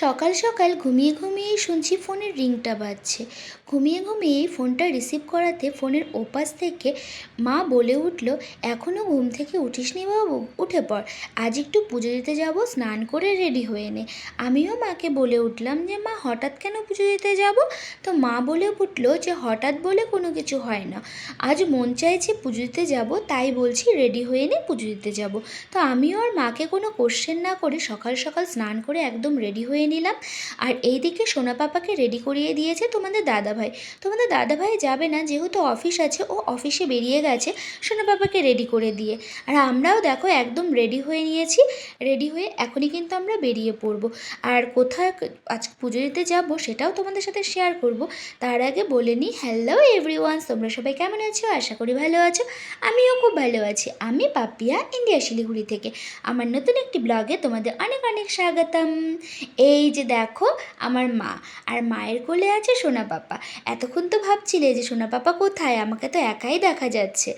সকাল সকাল ঘুমিয়ে ঘুমিয়েই শুনছি ফোনের রিংটা বাজছে। ঘুমিয়ে ঘুমিয়েই ফোনটা রিসিভ করাতে ফোনের ওপাশ থেকে মা বলে উঠল, এখনও ঘুম থেকে উঠিসনি বাবু, উঠে পড়, আজ একটু পুজো দিতে যাব, স্নান করে রেডি হয়ে নে। আমিও মাকে বলে উঠলাম যে মা হঠাৎ কেন পুজো দিতে যাব? তো মা বলে উঠলো যে হঠাৎ বলে কোনো কিছু হয় না, আজ মন চাইছে পুজো দিতে যাব, তাই বলছি রেডি হয়ে নে, পুজো দিতে যাব। তো আমিও আর মাকে কোনো কোশ্চেন না করে সকাল সকাল স্নান করে একদম রেডি হয়ে নিলাম। আর এইদিকে সোনা পাপাকে রেডি করিয়ে দিয়েছে তোমাদের দাদাভাই। তোমাদের দাদাভাই যাবে না, যেহেতু অফিস আছে, ও অফিসে বেরিয়ে গেছে সোনা পাপাকে রেডি করে দিয়ে। আর আমরাও দেখো একদম রেডি হয়ে নিয়েছি। রেডি হয়ে এখনই কিন্তু আমরা বেরিয়ে পড়বো। আর কোথায় আজ পুজো দিতে যাবো সেটাও তোমাদের সাথে শেয়ার করব। তার আগে বলে নিই, হ্যালো এভরিওয়ান, তোমরা সবাই কেমন আছো? আশা করি ভালো আছো। আমিও খুব ভালো আছি। আমি পাপিয়া, ইন্ডিয়া শিলিগুড়ি থেকে। আমার নতুন একটি ব্লগে তোমাদের অনেক অনেক স্বাগতম। এই যে দেখো আমার মা, আর মায়ের কোলে আছে সোনা পাপা। এতক্ষণ তো ভাবছিলে যে সোনা পাপা কোথায়, আমাকে তো একাই দেখা যাচ্ছে।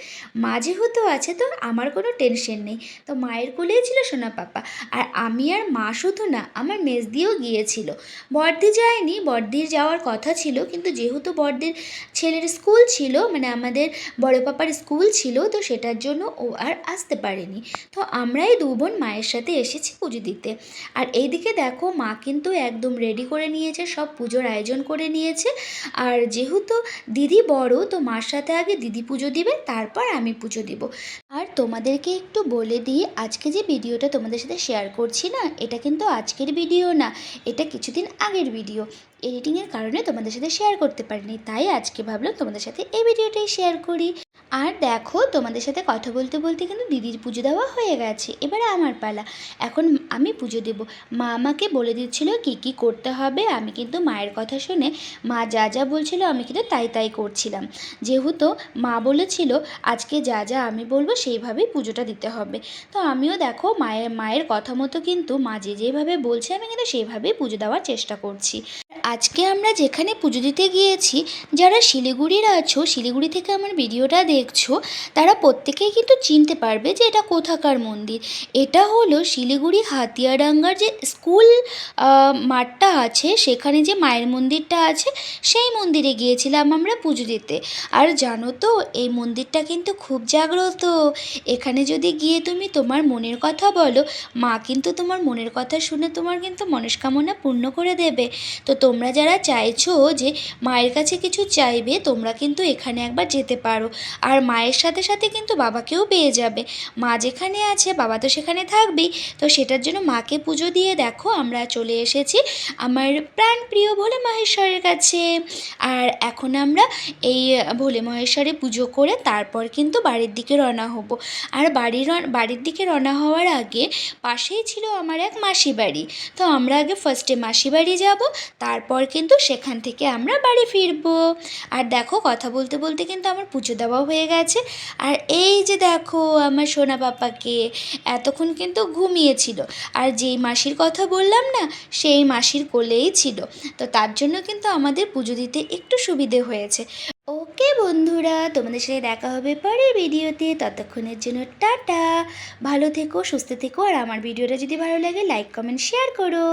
মা যেহেতু আছে তো আমার কোনো টেনশন নেই। তো মায়ের কোলেই ছিল সোনা পাপা। আর আমি আর মা শুধু না, আমার মেজদিও গিয়েছিল। বড়দি যায়নি, বড়দির যাওয়ার কথা ছিল, কিন্তু যেহেতু বড়দির ছেলের স্কুল ছিল, মানে আমাদের বড় পাপার স্কুল ছিল, তো সেটার জন্য ও আর আসতে পারেনি। তো আমরাই দু বোন মায়ের সাথে এসেছি পুজো দিতে। আর এইদিকে দেখো মা কিন্তু একদম রেডি করে নিয়েছে, সব পুজোর আয়োজন করে নিয়েছে। আর যেহেতু দিদি বড়, তো মার সাথে আগে দিদি পুজো দিবে, তারপর আমি পুজো দিব। আর তোমাদেরকে একটু বলে দিই, আজকে যে ভিডিওটা তোমাদের সাথে শেয়ার করছি না, এটা কিন্তু আজকের ভিডিও না, এটা কিছুদিন আগের ভিডিও। এডিটিংয়ের কারণে তোমাদের সাথে শেয়ার করতে পারিনি, তাই আজকে ভাবলাম তোমাদের সাথে এই ভিডিওটাই শেয়ার করি। আর দেখো তোমাদের সাথে কথা বলতে বলতে কিন্তু দিদির পুজো দেওয়া হয়ে গেছে, এবারে আমার পালা। এখন আমি পুজো দেব। মা আমাকে বলে দিচ্ছিল কী কী করতে হবে, আমি কিন্তু মায়ের কথা শুনে মা যা যা বলছিল আমি কিন্তু তাই তাই করছিলাম। যেহেতু মা বলেছিল আজকে যা যা আমি বলবো সেইভাবেই পুজোটা দিতে হবে। তো আমিও দেখো মায়ের কথা মতো কিন্তু মা যেভাবে বলছে আমি কিন্তু সেইভাবেই পুজো দেওয়ার চেষ্টা করছি। আজকে আমরা যেখানে পুজো দিতে গিয়েছি, যারা শিলিগুড়ির আছো, শিলিগুড়ি থেকে আমার ভিডিওটা দেখছো, তারা প্রত্যেকেই কিন্তু চিনতে পারবে যে এটা কোথাকার মন্দির। এটা হলো শিলিগুড়ি হাতিয়াডাঙ্গার যে স্কুল মাঠটা আছে, সেখানে যে মায়ের মন্দিরটা আছে, সেই মন্দিরে গিয়েছিলাম আমরা পুজো দিতে। আর জানো তো এই মন্দিরটা কিন্তু খুব জাগ্রত। এখানে যদি গিয়ে তুমি তোমার মনের কথা বলো, মা কিন্তু তোমার মনের কথা শুনে তোমার কিন্তু মনস্কামনা পূর্ণ করে দেবে। তো তোমরা যারা চাইছো যে মায়ের কাছে কিছু চাইবে, তোমরা কিন্তু এখানে একবার যেতে পারো। আর মায়ের সাথে সাথে কিন্তু বাবাকেও পেয়ে যাবে। মা যেখানে আছে বাবা তো সেখানে থাকবেই। তো সেটার জন্য মাকে পুজো দিয়ে দেখো আমরা চলে এসেছি আমার প্রাণপ্রিয় ভোলে মহেশ্বরের কাছে। আর এখন আমরা এই ভোলে মহেশ্বরে পুজো করে তারপর কিন্তু বাড়ির দিকে রওনা হব। আর বাড়ির দিকে রওনা হওয়ার আগে পাশেই ছিল আমার এক মাসি বাড়ি। তো আমরা আগে ফার্স্টে মাসি বাড়ি যাব, তারপর কিন্তু সেখান থেকে আমরা বাড়ি ফিরবো। আর দেখো কথা বলতে বলতে কিন্তু আমার পুজো দেওয়া হয়ে গেছে। আর এই যে দেখো আমার সোনা পাপাকে, এতক্ষণ কিন্তু ঘুমিয়েছিল। আর যেই মাসির কথা বললাম না, সেই মাসির কোলেই ছিল। তো তার জন্য কিন্তু আমাদের পুজো দিতে একটু সুবিধে হয়েছে। ওকে বন্ধুরা, তোমাদের সাথে দেখা হবে পরের ভিডিওতে। ততক্ষণের জন্য টাটা। ভালো থেকো, সুস্থ থেকো। আর আমার ভিডিওটা যদি ভালো লাগে লাইক কমেন্ট শেয়ার করো।